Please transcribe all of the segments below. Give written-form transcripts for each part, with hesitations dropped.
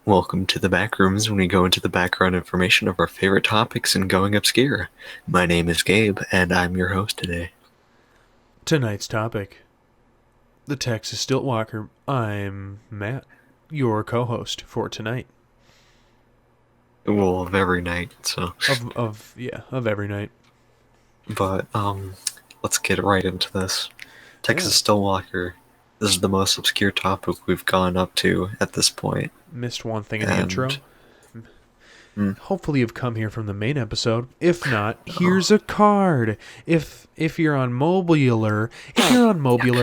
Welcome to the Backrooms, when we go into the background information of our favorite topics and going obscure. My name is Gabe, and I'm your host today. Tonight's topic, the Texas Stilt Walker. I'm Matt, your co-host for tonight. Well, of every night, so. Of every night. But, let's get right into this. Texas Stillwalker. This is the most obscure topic we've gone up to at this point. Missed one thing in the intro. Hopefully you've come here from the main episode. If not, here's a card. If you're on mobular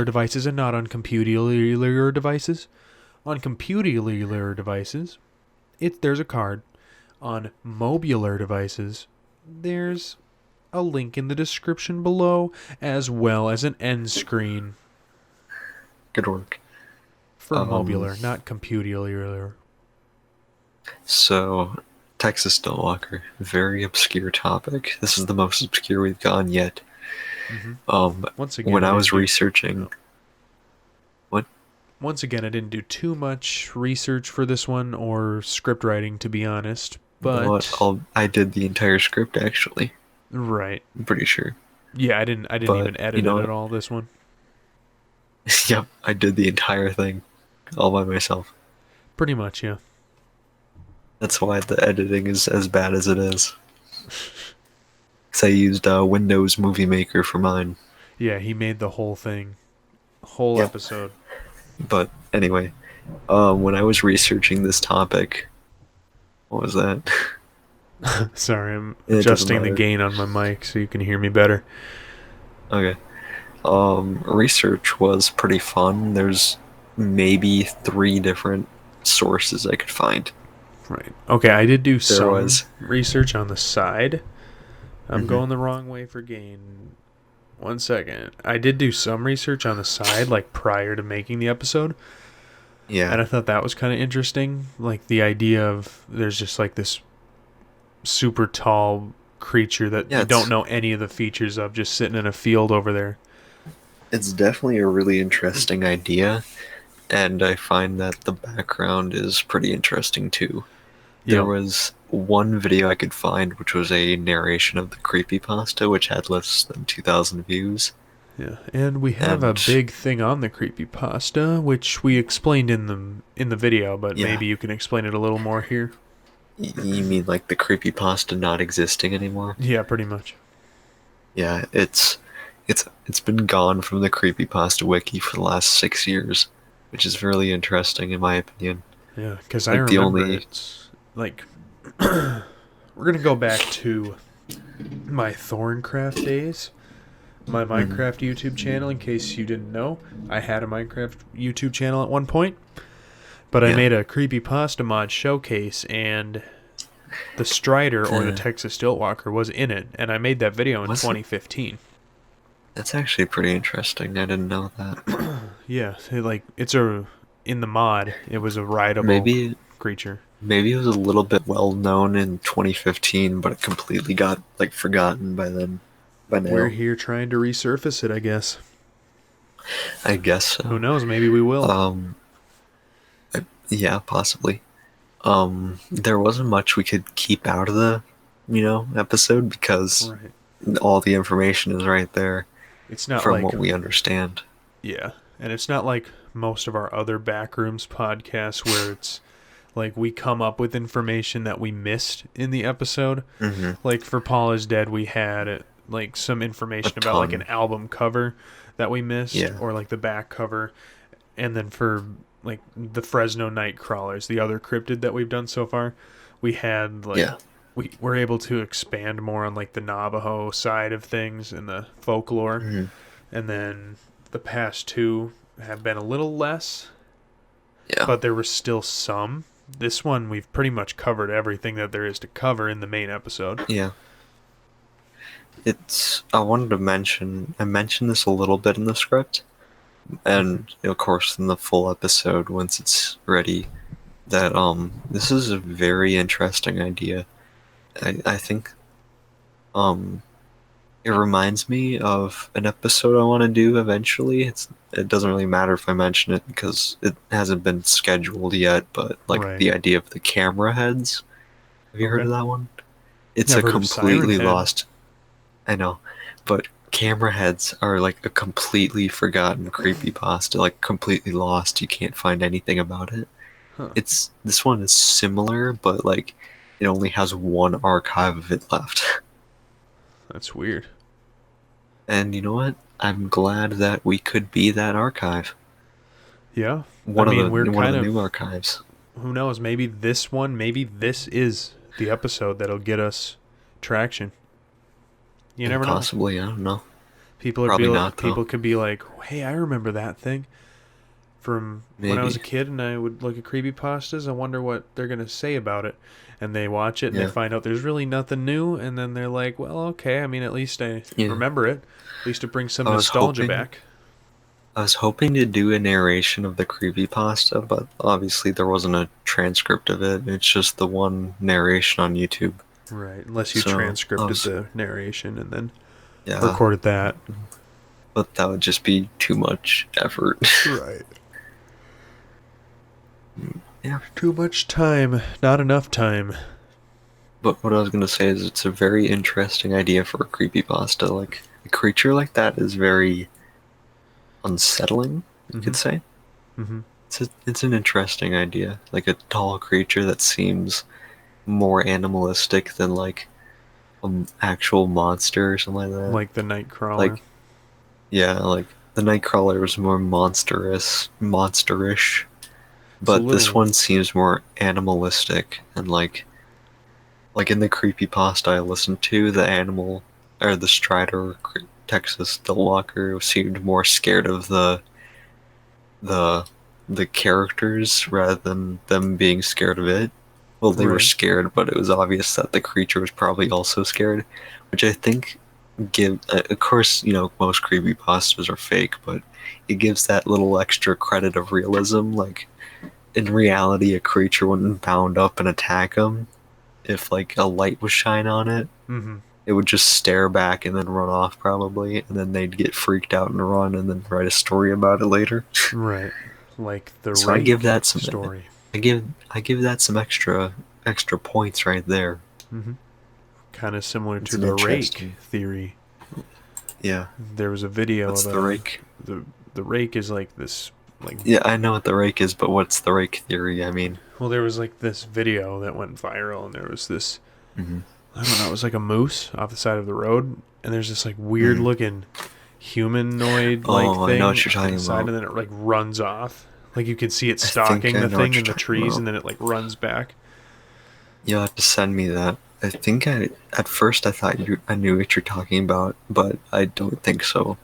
devices and not on computer devices, there's a card. On mobular devices, there's a link in the description below, as well as an end screen. Good work. For mobular, not computer. So, Texas Stillwalker, very obscure topic. This is the most obscure we've gone yet. Once again, when I was researching... What? Once again, I didn't do too much research for this one, or script writing, to be honest. But I did the entire script, actually. Right. I'm pretty sure. Yeah, I didn't even edit it at all, this one. Yep, I did the entire thing all by myself. Pretty much, yeah. That's why the editing is as bad as it is. Because I used Windows Movie Maker for mine. Yeah, he made the whole thing. Whole episode. But anyway, when I was researching this topic... What was that? Sorry, I'm adjusting the gain on my mic so you can hear me better. Okay. Research was pretty fun. There's maybe 3 different sources I could find. Right. Okay, I did do some research on the side. I'm going the wrong way for gain. 1 second. I did do some research on the side, like prior to making the episode. Yeah. And I thought that was kind of interesting. Like the idea of there's just like this super tall creature that you don't know any of the features of, just sitting in a field over there. It's definitely a really interesting idea. And I find that the background is pretty interesting too. There was one video I could find, which was a narration of the creepypasta, which had less than 2,000 views. Yeah, and we have a big thing on the creepypasta, which we explained in the video, but maybe you can explain it a little more here. You mean like the creepypasta not existing anymore? Yeah, pretty much. Yeah, it's been gone from the creepypasta wiki for the last 6 years, which is really interesting in my opinion. Yeah, because I remember it's like we're gonna go back to my Thorncraft days. My Minecraft YouTube channel, in case you didn't know. I had a Minecraft YouTube channel at one point. But I made a creepypasta mod showcase, and the Strider, or the Texas Stiltwalker, was in it. And I made that video in 2015. That's actually pretty interesting. I didn't know that. Yeah, in the mod, it was a rideable creature. Maybe it was a little bit well known in 2015, but it completely got forgotten by then. By now. We're here trying to resurface it, I guess. I guess so. Who knows? Maybe we will. Yeah, possibly. There wasn't much we could keep out of the, episode because all the information is right there. It's not from what we understand. Yeah, and it's not like most of our other Backrooms podcasts where it's like we come up with information that we missed in the episode. Like for Paul is Dead, we had some information about an album cover that we missed, or like the back cover, and then for the Fresno Nightcrawlers, the other cryptid that we've done so far, we had we were able to expand more on the Navajo side of things and the folklore, and then the past 2 have been a little less, but there was still some. This one we've pretty much covered everything that there is to cover in the main episode. I wanted to mention, I mentioned this a little bit in the script, and of course in the full episode once it's ready, that this is a very interesting idea. I think It reminds me of an episode I want to do eventually. It doesn't really matter if I mention it because it hasn't been scheduled yet, but like Right. the idea of the camera heads. Have you heard Okay. of that one? It's a I've heard of Siren completely Head. lost. I know, but camera heads are like a completely forgotten creepypasta, like completely lost. You can't find anything about it. Huh. It's this one is similar, but like it only has one archive of it left. That's weird. And you know what? I'm glad that we could be that archive. Yeah. I mean, we're One of kind the of, new archives. who knows, maybe this is the episode that'll get us traction. You And never know. possibly, I don't know. Probably not though. People could be like, "Hey, I remember that thing from when I was Maybe. a kid and I would look at creepypastas. I wonder what they're going to say about it." And they watch it and they Yeah. find out there's really nothing new, and then they're like, "Well, okay, I mean, at least I Yeah. remember it. At least it brings some I was nostalgia hoping back." I was hoping to do a narration of the creepypasta, but obviously there wasn't a transcript of it. It's just the one narration on YouTube. Right, unless you So I transcripted was the narration and then yeah, recorded that. but that would just be too much effort. Right. Yeah. Too much time, not enough time. But what I was gonna say is it's a very interesting idea for a creepypasta. Like a creature like that is very unsettling, you could Mhm. say. Mhm. It's an interesting idea. Like a tall creature that seems more animalistic than like an actual monster or something like that. Like the Nightcrawler. Like yeah, like the Nightcrawler was more monsterish, It's a but this little one seems more animalistic and like in the creepypasta I listened to, the animal or the Strider Texas Stillwalker seemed more scared of the the characters rather than them being scared of it. Well, they were right. scared, but it was obvious that the creature was probably also scared, which I think give of course, you know, most creepypastas are fake, but it gives that little extra credit of realism. Like in reality, a creature wouldn't bound up and attack them if like a light was shine on it. Mhm. It would just stare back and then run off probably, and then they'd get freaked out and run, and then write a story about it later. Right. Like the So I give rake that some story. I give that some extra points right there. Mhm. Kind of similar It's to an the rake interesting. theory. Yeah. There was a video What's of the rake? the rake is like this, like, Yeah, I know what the rake is, but what's the rake theory? I mean, well, there was like this video that went viral and there was this, mm-hmm. I don't know, it was like a moose off the side of the road and there's this like weird Mm. looking humanoid like Oh, I know thing what you're on talking the side about. and then it like runs off. Like you can see it I think stalking I the know what thing you're in the talking trees about. and then it like runs back. You'll have to send me that. I think at first I thought I knew what you're talking about, but I don't think so.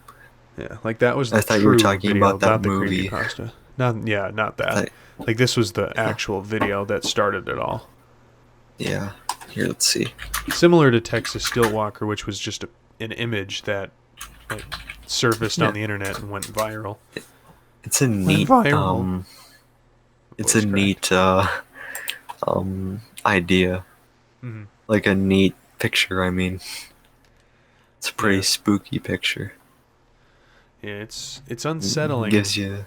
Yeah, like that was I the thought you were true talking video, about that not the movie. creepypasta. Not yeah, not I that. thought, Like this was the yeah, actual video that started it all. yeah. Here, let's see. Similar to Texas Stillwalker, which was just an image that like surfaced Yeah, on the internet and went viral. it's a Went neat viral. it's a Voice cracked. neat idea, Mm-hmm. like a neat picture. I mean, it's a pretty Yeah, spooky picture. yeah. It's unsettling. Gives you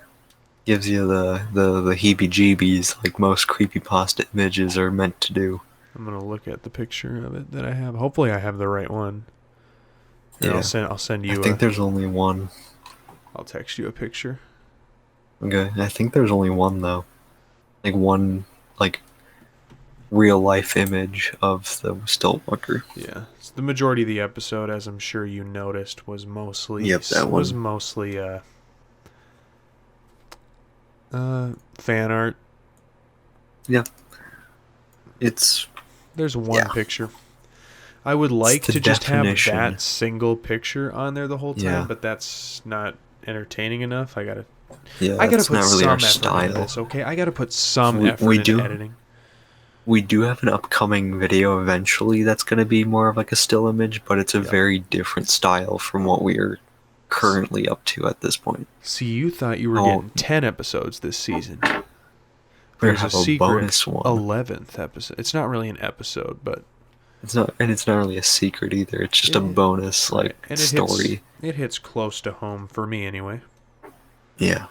the heebie-jeebies like most creepypasta images are meant to do. I'm gonna look at the picture of it that I have. Hopefully, I have the right one. Here, Yeah, I'll send I you think there's only one. I'll text you a picture. Okay, I think there's only one though. Like one like real life image of the Stillwater. Yeah, so the majority of the episode, as I'm sure you noticed, was mostly Yep, that one. fan art. Yeah, it's There's one yeah, picture. I would like it's the to just have definition. that single picture on there the whole time, Yeah, but that's not entertaining enough. yeah, I gotta that's put not really our some effort into style. this, okay? I gotta put some We, effort we into do editing. we do have an upcoming video eventually that's going to be more of like a still image, but it's a Yep. very different style from what we are currently up to at this point. See, you thought you were Oh, getting 10 episodes this season. we There's a have a secret bonus one. 11th episode. It's not really an episode, but it's not really a secret either. It's just a Yeah, bonus right. like And story. it hits close to home for me anyway, Yeah.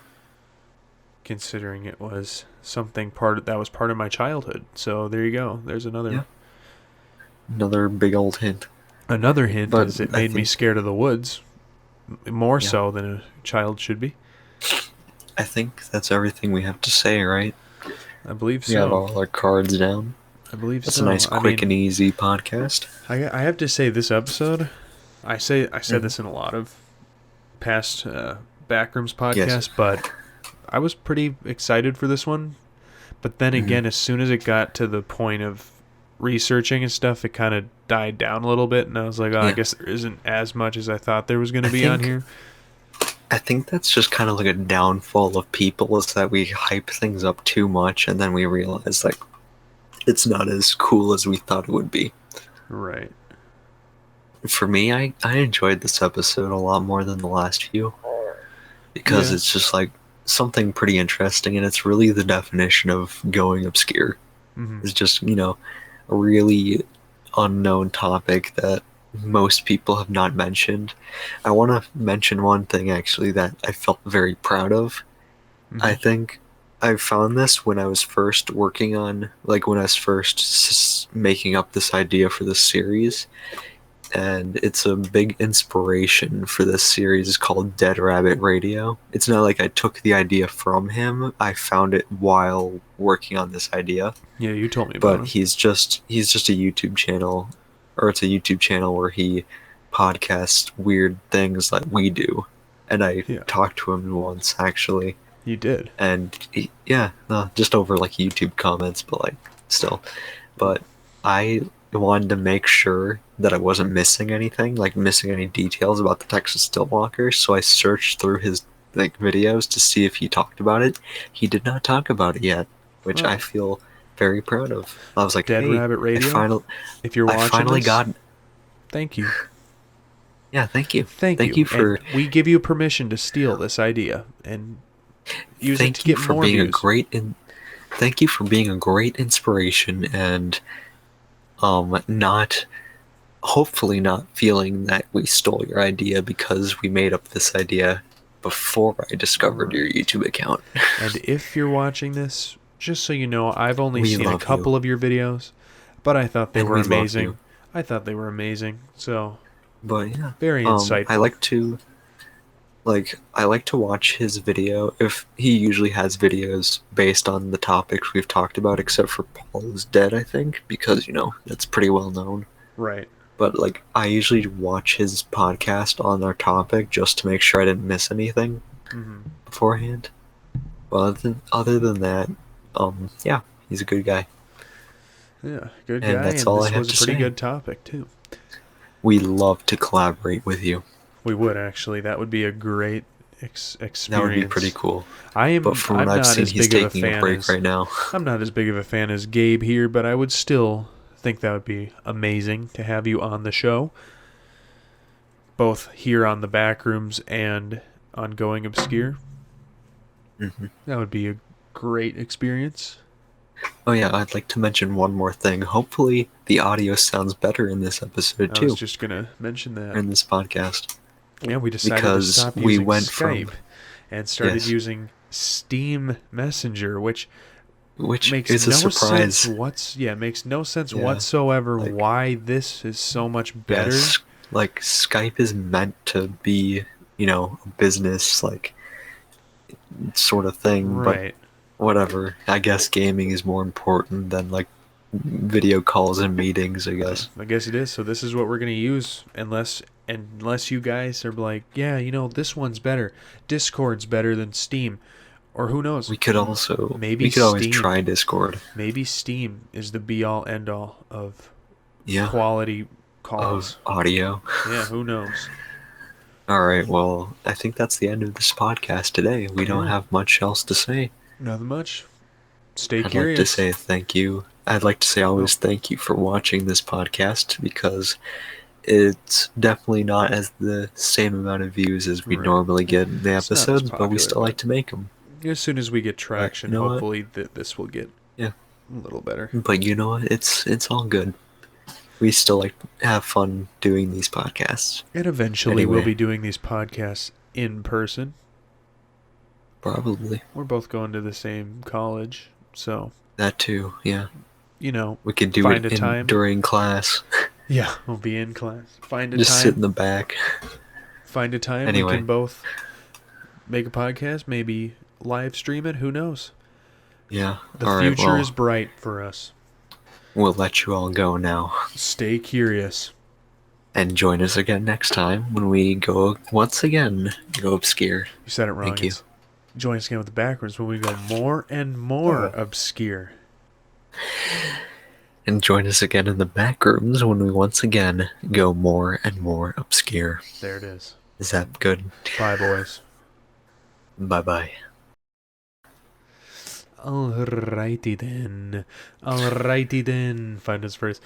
considering it was something that was part of my childhood. So there you go. There's Yeah. Another big old hint. another hint But is it I made me think scared of the woods more yeah. so than a child should be. I think that's everything we have to say, right? I believe We have so. all our cards down. I believe That's a so. nice I quick mean, and easy podcast. I have to say this episode. I said Mm-hmm. this in a lot of past Backrooms Yes. podcasts, but I was pretty excited for this one. But then Mm-hmm. again, as soon as it got to the point of researching and stuff, it kind of died down a little bit, and I was like, oh, I Yeah. guess there isn't as much as I thought there was going to I be on think here. I think that's just kind of like a downfall of people is that we hype things up too much and then we realize like it's not as cool as we thought it would be. Right. For me, I enjoyed this episode a lot more than the last few because Yeah. it's just like something pretty interesting and it's really the definition of going obscure. Mm-hmm. It's just, a really unknown topic that most people have not mentioned. I want to mention one thing actually that I felt very proud of. Mm-hmm. I think I found this when I was first working on, like when I was first making up this idea for this series, and it's a big inspiration for this series called Dead Rabbit Radio. It's not like I took the idea from him, I found it while working on this idea. Yeah, you told me about But him. he's just a YouTube channel, or it's a YouTube channel where he podcasts weird things like we do. And I Yeah, talked to him once actually, you did. and yeah, no, just over like YouTube comments, but like still. But I wanted to make sure that I wasn't missing anything, like missing any details about the Texas Stilt Walker. So I searched through his like videos to see if he talked about it. He did not talk about it yet, which I Oh, feel very proud of. I was like, Dead hey, Rabbit I Radio. finally, If you're I watching finally this, got. thank you. Yeah, thank you, Thank thank you. you for, And we give you permission to steal this idea and use it to thank you get for more being a views. thank you for being a great inspiration and not hopefully not feeling that we stole your idea because we made up this idea before I discovered your YouTube account. And if you're watching this, just so you know, I've only We seen a love you, couple of your videos, but I thought they and were we love you. amazing. I thought they were amazing. So, But yeah, very I insightful. like to watch his video. If he usually has videos based on the topics we've talked about, except for Paul is Dead, I think, because that's pretty well known. Right. But like, I usually watch his podcast on our topic just to make sure I didn't miss anything Mm-hmm. beforehand. But other than that, yeah, he's a good guy, Yeah, good and guy, that's and all I this have was a to pretty say. good topic, too. We love to collaborate with you. We would, actually. That would be a great experience. That would be pretty cool. I'm But from what I've not seen, as he's big of a taking a fan break as right now. I'm not as big of a fan as Gabe here, but I would still think that would be amazing to have you on the show, both here on the Backrooms and on Going Obscure. Hmm. That would be a great experience. Oh yeah, I'd like to mention one more thing. Hopefully, the audio sounds better in this episode I was too, just gonna mention that. in this podcast, Yeah, we decided to because stop we using went Skype from and started yes, using Steam Messenger, which which makes is a no sense. surprise. Makes no sense Yeah, whatsoever like why this is so much better. yes, like Skype is meant to be, a business like sort of thing, but Right. whatever. I guess gaming is more important than like video calls and meetings, I guess. I guess it is. So this is what we're gonna use, unless you guys are like, yeah, this one's better. Discord's better than Steam, or who knows? We could also Maybe we could always Steam. try Discord. Maybe Steam is the be all end all of Yeah, quality calls. of audio. Yeah, who knows? All right, well, I think that's the end of this podcast today. We don't Yeah. have much else to say. Nothing much. Stay I'd curious. like to say thank you. I'd like to say always thank you for watching this podcast because it's definitely not as the same amount of views as we Right. normally get in the It's not as episodes, but we popular, still like to make them. as soon as we get traction, you know what? hopefully this will get Yeah. a little better. But you know what? It's all good. we still like have fun doing these podcasts. And eventually we'll be doing these podcasts in person. Probably. We're both going to the same college, so that too. Yeah. You know, We could do find it a time during class. Yeah, we'll be in class. Find a Just time. sit in the back. Find a time we can both make a podcast, maybe live stream it, who knows? Yeah. The future is bright for us. We'll let you all go now. Stay curious. And join us again next time when we go once again go obscure. You said it wrong. Thank you. Join us again with the Backrooms when we go more and more obscure. And join us again in the Backrooms when we once again go more and more obscure. There it is. Is that good? Bye, boys. Bye-bye. Alrighty then. Find us first.